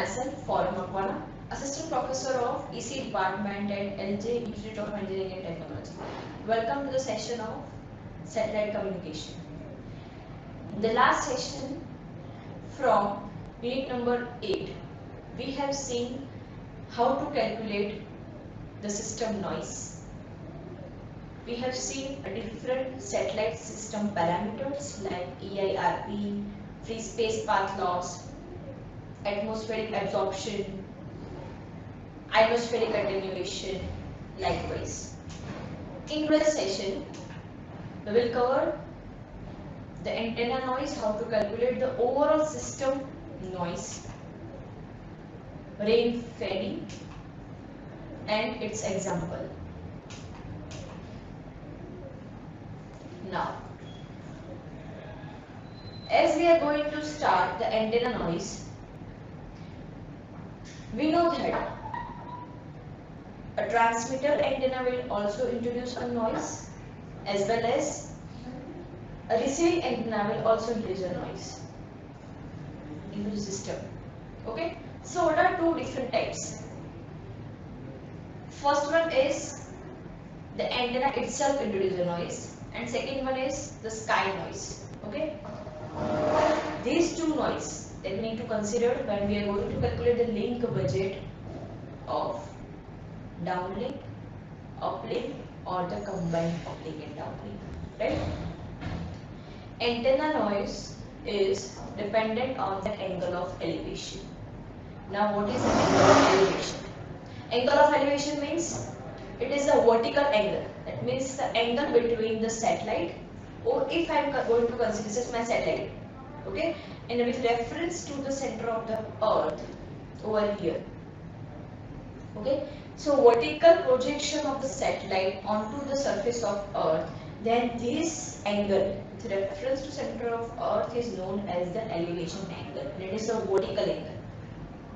myself, Forum Makwana, Assistant Professor of EC Department at LJ Institute of Engineering and Technology. Welcome to the session of Satellite Communication. In the last session from unit number 8, we have seen how to calculate the system noise. We have seen a different satellite system parameters like EIRP, free space path loss, atmospheric absorption, ionospheric attenuation, likewise. In today's session, we will cover the antenna noise, how to calculate the overall system noise, rain fading, and its example. Now, as we are going to start the antenna noise, we know that a transmitter antenna will also introduce a noise, as well as a receiving antenna will also introduce a noise into the system. Okay, so what are two different types? First one is the antenna itself introduces a noise, and second one is the sky noise. Okay, these two noise that we need to consider when we are going to calculate the link budget of downlink, uplink, or the combined uplink and downlink, right? Antenna noise is dependent on the angle of elevation. Now, what is the angle of elevation? Angle of elevation means it is a vertical angle. That means the angle between the satellite, or if I am going to consider this as my satellite, okay, and with reference to the center of the earth over here. Okay, so vertical projection of the satellite onto the surface of earth, then this angle with reference to center of earth is known as the elevation angle, and it is a vertical angle,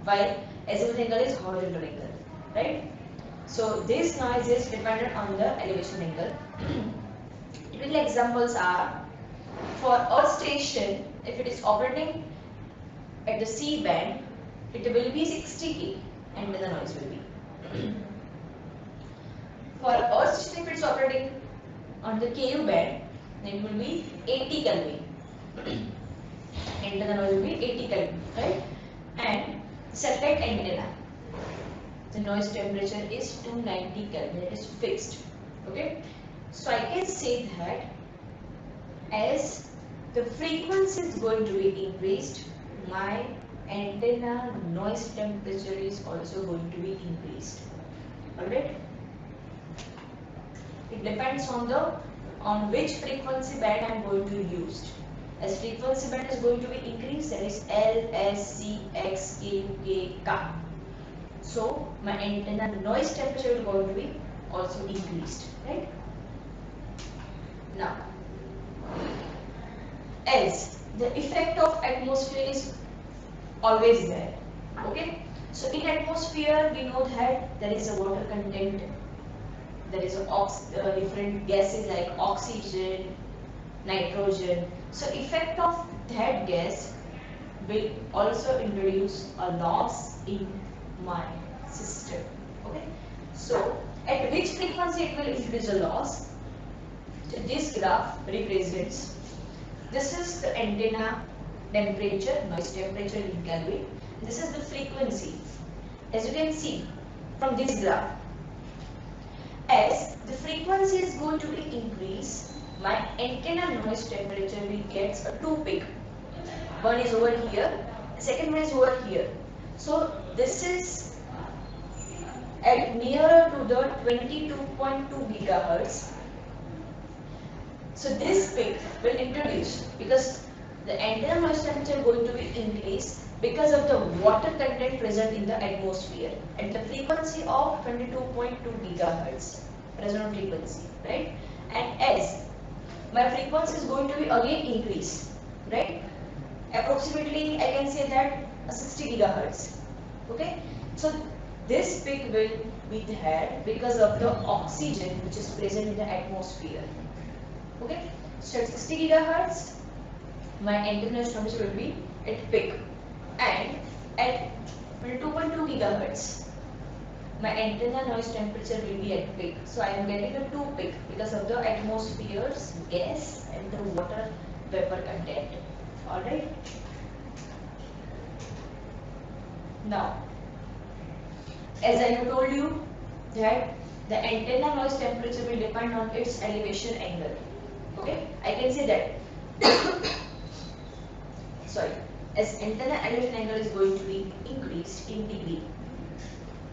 while azimuth angle is horizontal angle, right? So this noise is dependent on the elevation angle. Typical examples are, for earth station, if it is operating at the C band, it will be 60 kHz and the noise will be. For earth station, if it is operating on the Ku band, then it will be 80 Kelvin and the noise will be 80 Kelvin, right? And satellite antenna, the noise temperature is 290 Kelvin, it is fixed. Okay, so I can say that as the frequency is going to be increased, my antenna noise temperature is also going to be increased. Alright, it depends on which frequency band I am going to use. As frequency band is going to be increased, that is L, S, C, X, K, K, K. So my antenna noise temperature is going to be also increased, right? Now, as the effect of atmosphere is always there. Okay, so in atmosphere we know that there is a water content, there is a different gases like oxygen, nitrogen. So effect of that gas will also introduce a loss in my system. Okay, so at which frequency it will introduce a loss? So this graph represents, this is the antenna temperature, noise temperature in Kelvin. This is the frequency. As you can see from this graph, as the frequency is going to be increased, my antenna noise temperature will get a two peak. One is over here, second one is over here. So this is at nearer to the 22.2 gigahertz. So this peak will introduce, because the antenna noise temperature is going to be increased because of the water content present in the atmosphere at the frequency of 22.2 gigahertz resonant frequency, right? And as my frequency is going to be again increased, right? Approximately I can say that 60 gigahertz. Okay, so this peak will be there because of the oxygen which is present in the atmosphere. Okay, so at 60 gigahertz, my antenna noise temperature will be at peak, and at 22.2 gigahertz. My antenna noise temperature will be at peak. So I am getting a 2 peak because of the atmosphere's gas and the water vapor content. Alright. Now, as I have told you that the antenna noise temperature will depend on its elevation angle. Okay, I can say that. Sorry, as antenna elevation angle is going to be increased in degree,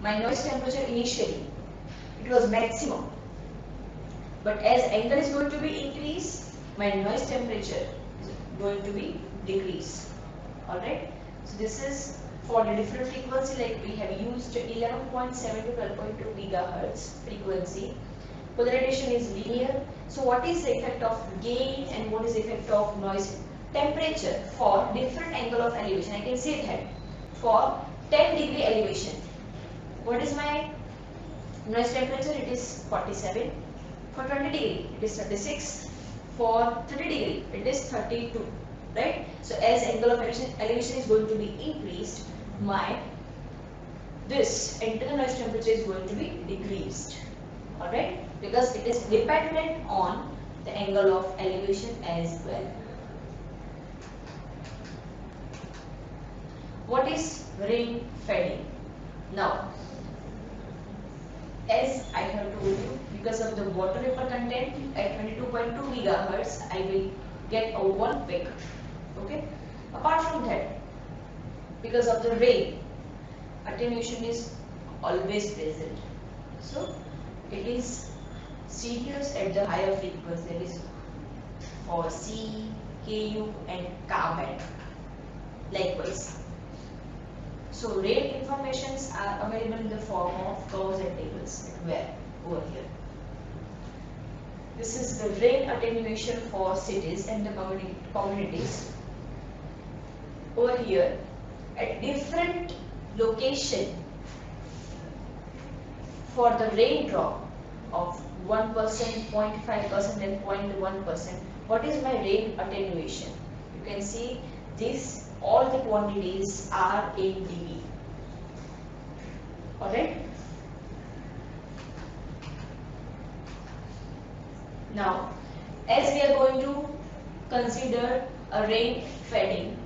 my noise temperature initially it was maximum, but as angle is going to be increased, my noise temperature is going to be decreased. Alright, so this is for the different frequency, like we have used 11.7 to 12.2 gigahertz frequency. Polarization is linear. So what is the effect of gain and what is the effect of noise temperature for different angle of elevation? I can say that for 10 degree elevation, what is my noise temperature? It is 47. For 20 degree, it is 36. For 30 degree, it is 32. Right? So as angle of elevation is going to be increased, my this internal noise temperature is going to be decreased. Alright? Because it is dependent on the angle of elevation as well. What is rain fading? Now, as I have told you, because of the water vapor content at 22.2 gigahertz, I will get a 1 peak. Okay. Apart from that, because of the rain, attenuation is always present. So it is serious at the higher frequency, that is for C, Ku and Ka band. Likewise. So rain informations are available in the form of curves and tables. Where? Over here. This is the rain attenuation for cities and the communities. Over here, at different location for the raindrop of 1%, 0.5% and 0.1%, what is my rain attenuation? You can see this, all the quantities are in dB. Alright? Now, as we are going to consider a rain fading,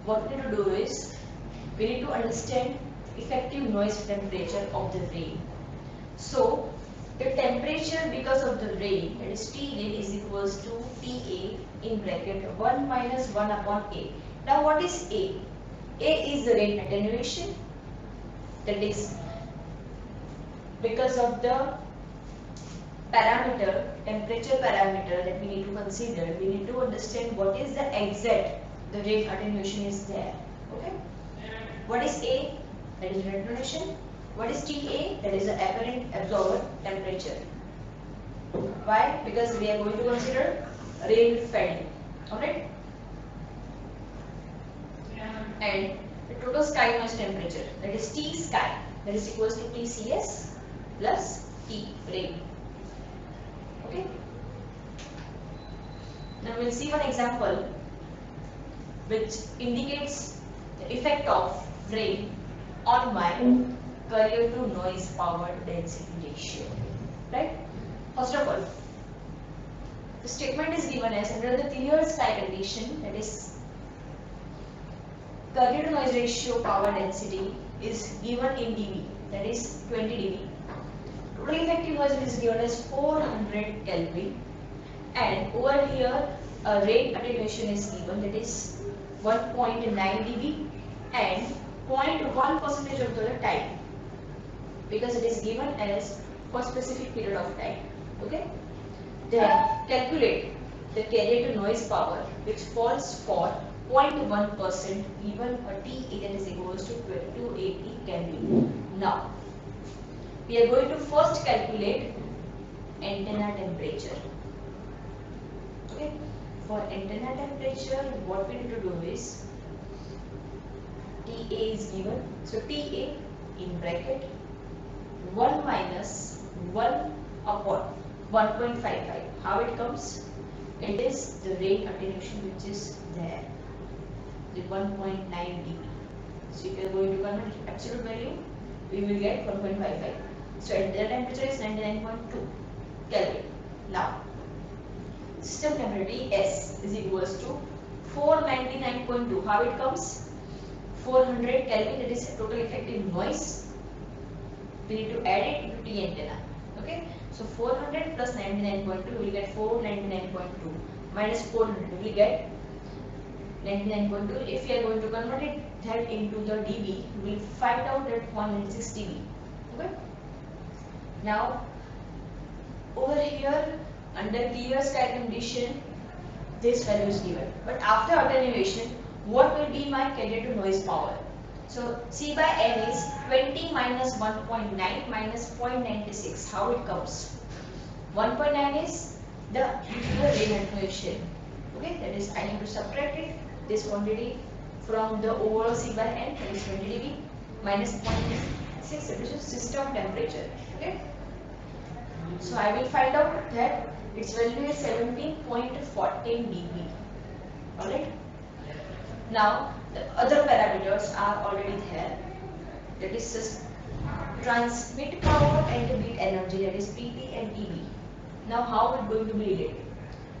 what we need to do is, we need to understand effective noise temperature of the rain. So, the temperature because of the rain, that is T rain is equals to TA in bracket 1 minus 1 upon A. Now what is A? A is the rain attenuation, that is because of the parameter, temperature parameter that we need to consider, we need to understand what is the exact, the rain attenuation is there. Okay? What is A? That is rain attenuation. What is TA? That is the apparent absorber temperature. Why? Because we are going to consider rain fading. Alright? And the total sky noise temperature, that is T sky, that is equals to TCS plus T rain. Okay? Now we will see one example which indicates the effect of rain on my carrier to noise power density ratio. Right? First of all, the statement is given as under the clear sky condition, that is carrier to noise ratio power density is given in dB, that is 20 dB. Total effective noise is given as 400 Kelvin, and over here a rain attenuation is given, that is 1.9 dB and 0.1% of the time, because it is given as for specific period of time. Okay? Then calculate the carrier to noise power which falls for 0.1% given a TA that is equals to 280 Kelvin. Now we are going to first calculate antenna temperature. Okay? For antenna temperature, what we need to do is TA is given. So TA in bracket 1 minus 1 upon 1.55. How it comes? It is the rain attenuation which is there, the 1.9 dB. So if you are going to convert it to absolute value, we will get 1.55. So at the temperature is 99.2 Kelvin. Now, system temperature S is equals to 499.2. How it comes? 400 Kelvin, that is total effective noise. We need to add it into T antenna. Okay, so 400 plus 99.2, we will get 499.2 minus 400, we will get 99.2. If we are going to convert it that into the dB, we will find out that 196 dB. Okay. Now, over here, under clear sky condition, this value is given. But after attenuation, what will be my carrier to noise power? So C by N is 20 minus 1.9 minus 0.96. How it comes? 1.9 is the rain attenuation. Okay, that is I need to subtract it, this quantity from the overall C by N, that is 20 dB minus 0.6, which is system temperature. Okay, so I will find out that its value is 17.14 dB. Alright. Now the other parameters are already there. That is transmit power and bit energy, that is PT and EB. Now how it going to be related?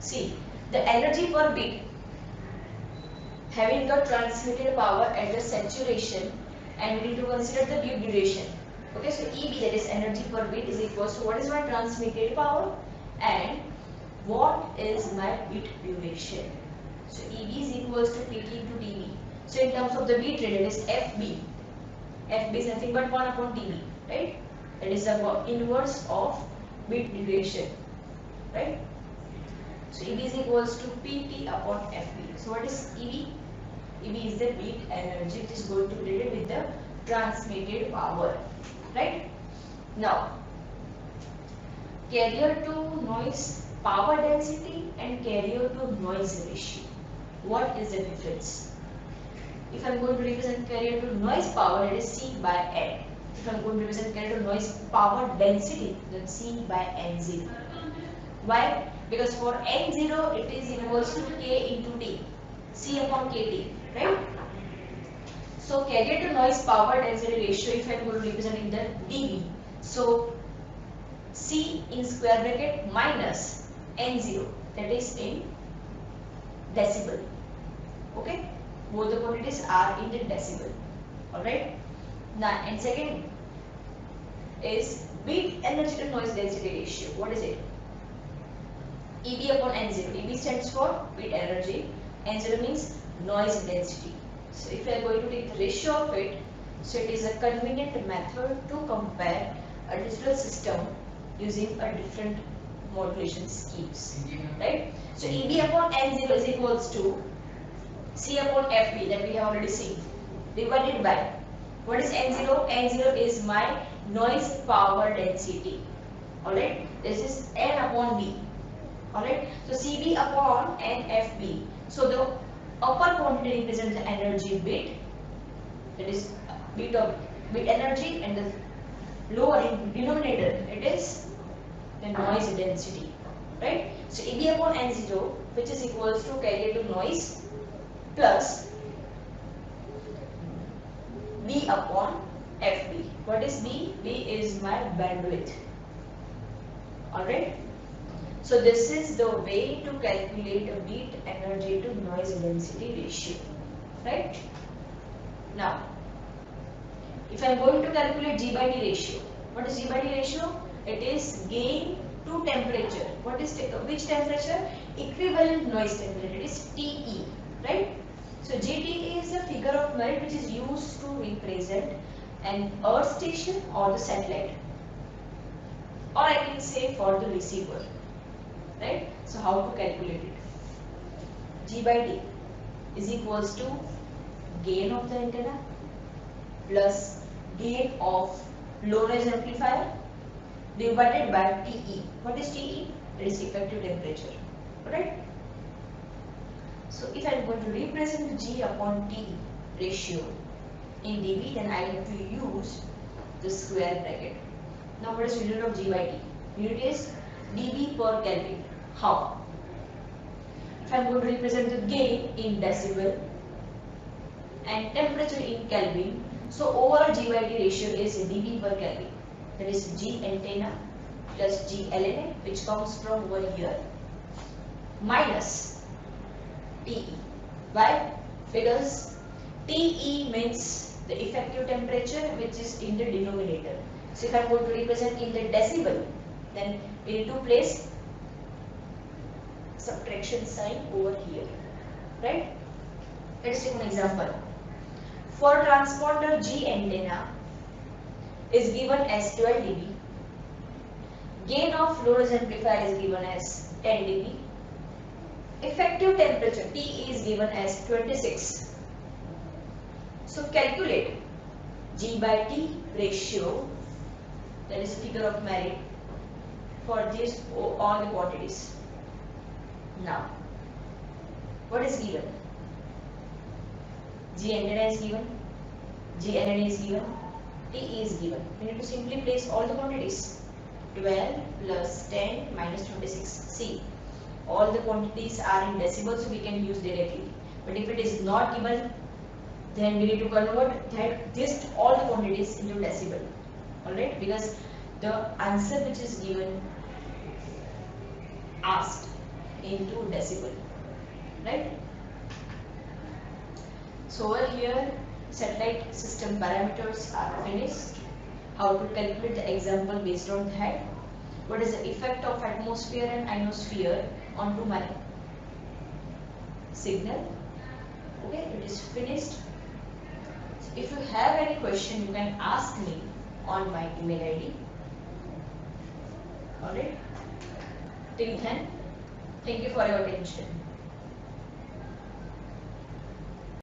See, the energy per bit having the transmitted power at the saturation, and we need to consider the bit duration. Okay, so EB, that is energy per bit, is equals to what is my transmitted power and what is my bit duration. So EB is equals to PT into dB. So in terms of the bit rate, it is FB. FB is nothing but 1 upon dB, right? That is the inverse of bit duration, right? So EB is equals to PT upon FB. So what is EB? EB is the bit energy which is going to be related with the transmitted power, right? Now, carrier to noise power density and carrier to noise ratio. What is the difference? If I am going to represent carrier to noise power, it is C by N. If I am going to represent carrier to noise power density, then C by N0. Why? Because for N0 it is equals to K into T, C upon KT, right? So carrier to noise power density ratio, if I am going to represent in the dB, so C in square bracket minus N0, that is in decibel. Okay, both the quantities are in the decibel. Alright. Now, and second is bit energy to noise density ratio. What is it? EB upon N0. EB stands for bit energy. N0 means noise density. So if we are going to take the ratio of it, so it is a convenient method to compare a digital system using a different modulation schemes, right? So EB upon N0 is equals to C upon FB, that we have already seen, divided by, what is N0? N0 is my noise power density. Alright, this is N upon B. Alright, so CB upon NFB. So the upper quantity represents the energy bit, that is bit of bit energy, and the lower in denominator it is the noise density, right? So EB upon N0, which is equals to carrier to noise plus B upon FB. What is B? B is my bandwidth. Alright. So this is the way to calculate a bit energy to noise density ratio. Right? Now, if I am going to calculate G by T ratio, what is G by T ratio? It is gain to temperature. What is which temperature? Equivalent noise temperature. It is TE. Right? So GT is a figure of merit which is used to represent an earth station or the satellite, or I can say for the receiver, right? So how to calculate it? G by T is equals to gain of the antenna plus gain of low noise amplifier divided by TE. What is TE? It is effective temperature, right? So if I am going to represent G upon T ratio in dB, then I have to use the square bracket. Now what is unit of G by T? Unit is dB per Kelvin. How? If I am going to represent the gain in decibel, and temperature in Kelvin. So overall G by T ratio is dB per Kelvin. That is G antenna plus G LNA, which comes from over here, minus TE. Why? Because TE means the effective temperature, which is in the denominator. So if I am going to represent in the decibel, then we need to place subtraction sign over here, right? Let's take an example. For transponder G antenna is given as 12 dB. Gain of low-noise amplifier is given as 10 dB. Effective temperature TE is given as 26. So calculate G by T ratio, that is figure of merit, for these all the quantities. Now, what is given? G antenna is given, G LNA is given, TE is given. We need to simply place all the quantities. 12 plus 10 minus 26. See, all the quantities are in decibels, so we can use directly. But if it is not given, then we need to convert this all the quantities into decibel. Alright, because the answer which is given asked into decibel, right? So over here, satellite system parameters are finished. How to calculate the example based on that. What is the effect of atmosphere and ionosphere onto my signal? Okay, it is finished. So if you have any question, you can ask me on my email ID. Alright. Till then, thank you for your attention.